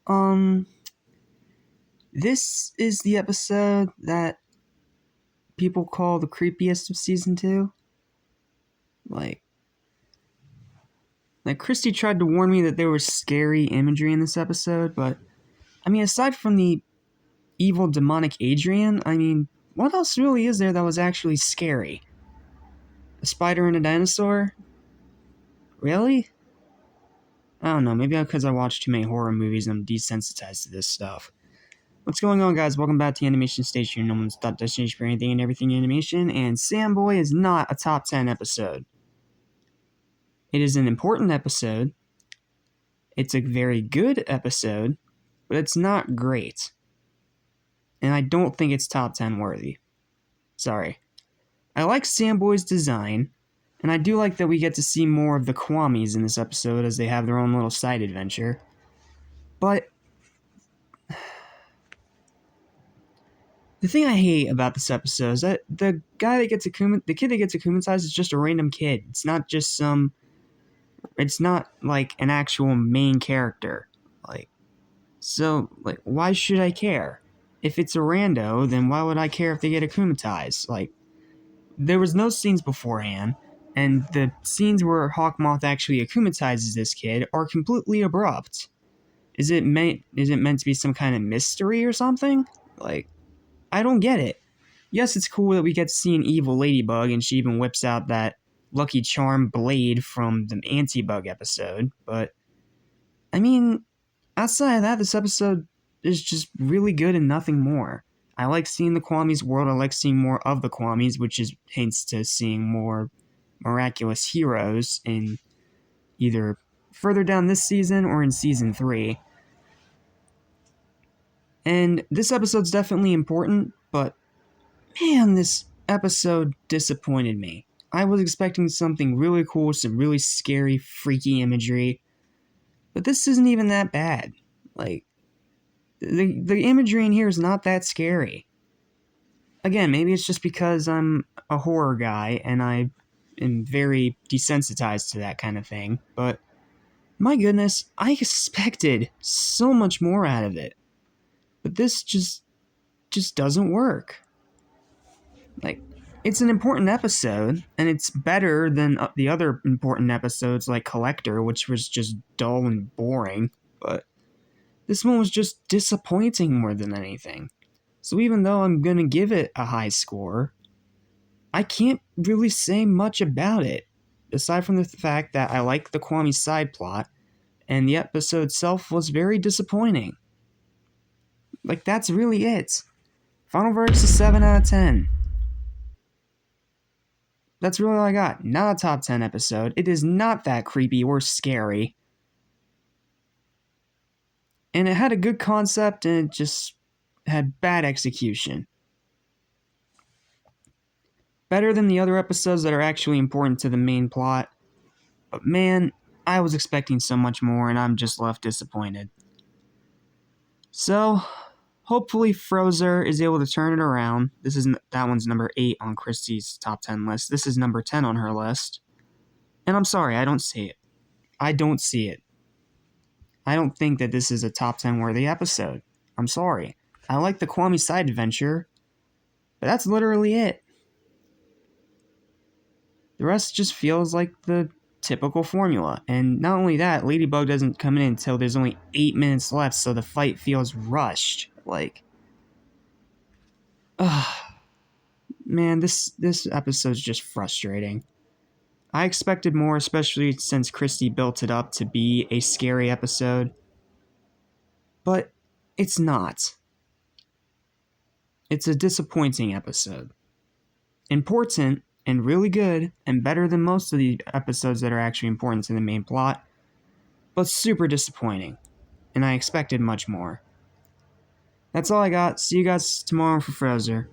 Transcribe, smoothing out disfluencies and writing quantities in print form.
Um, this is the episode that people call the creepiest of season 2. Like, Christy tried to warn me that there was scary imagery in this episode, but, I mean, aside from the evil demonic Adrian, I mean, what else really is there that was actually scary? A spider and a dinosaur? Really? I don't know, maybe because I watched too many horror movies and I'm desensitized to this stuff. What's going on, guys? Welcome back to the Animation Station, no one's top destination for anything and everything animation, and Sandboy is not a top 10 episode. It is an important episode. It's a very good episode, but it's not great. And I don't think it's top 10 worthy. Sorry. I like Sandboy's design, and I do like that we get to see more of the Kwamis in this episode as they have their own little side adventure. But the thing I hate about this episode is that the kid that gets akumatized is just a random kid. It's not just it's not like an actual main character. So why should I care? If it's a rando, then why would I care if they get akumatized? There was no scenes beforehand, and the scenes where Hawkmoth actually akumatizes this kid are completely abrupt. Is it meant to be some kind of mystery or something? I don't get it. Yes, it's cool that we get to see an evil ladybug, and she even whips out that Lucky Charm blade from the Anti-Bug episode, but, I mean, outside of that, this episode is just really good and nothing more. I like seeing the Kwamis world, I like seeing more of the Kwamis, which is hints to seeing more miraculous heroes in either further down this season or in season 3. And this episode's definitely important, but man, this episode disappointed me. I was expecting something really cool, some really scary, freaky imagery, but this isn't even that bad. The imagery in here is not that scary. Again, maybe it's just because I'm a horror guy and I am very desensitized to that kind of thing, but my goodness, I expected so much more out of it. But this just doesn't work. It's an important episode, and it's better than the other important episodes like Collector, which was just dull and boring, but this one was just disappointing more than anything. So even though I'm gonna give it a high score, I can't really say much about it, aside from the fact that I like the Kwami side plot, and the episode itself was very disappointing. That's really it. Final verdict is 7 out of 10. That's really all I got. Not a top 10 episode. It is not that creepy or scary. And it had a good concept, and it just had bad execution. Better than the other episodes that are actually important to the main plot. But man, I was expecting so much more, and I'm just left disappointed. So, hopefully Frozer is able to turn it around. That one's number 8 on Christie's top 10 list. This is number 10 on her list. And I'm sorry, I don't see it. I don't see it. I don't think that this is a top 10 worthy episode. I'm sorry. I like the Kwami side adventure, but that's literally it. The rest just feels like the typical formula. And not only that, Ladybug doesn't come in until there's only 8 minutes left, so the fight feels rushed. Man, this episode's just frustrating. I expected more, especially since Christy built it up to be a scary episode. But it's not. It's a disappointing episode. Important and really good and better than most of the episodes that are actually important to the main plot, but super disappointing. And I expected much more. That's all I got. See you guys tomorrow for Frozer.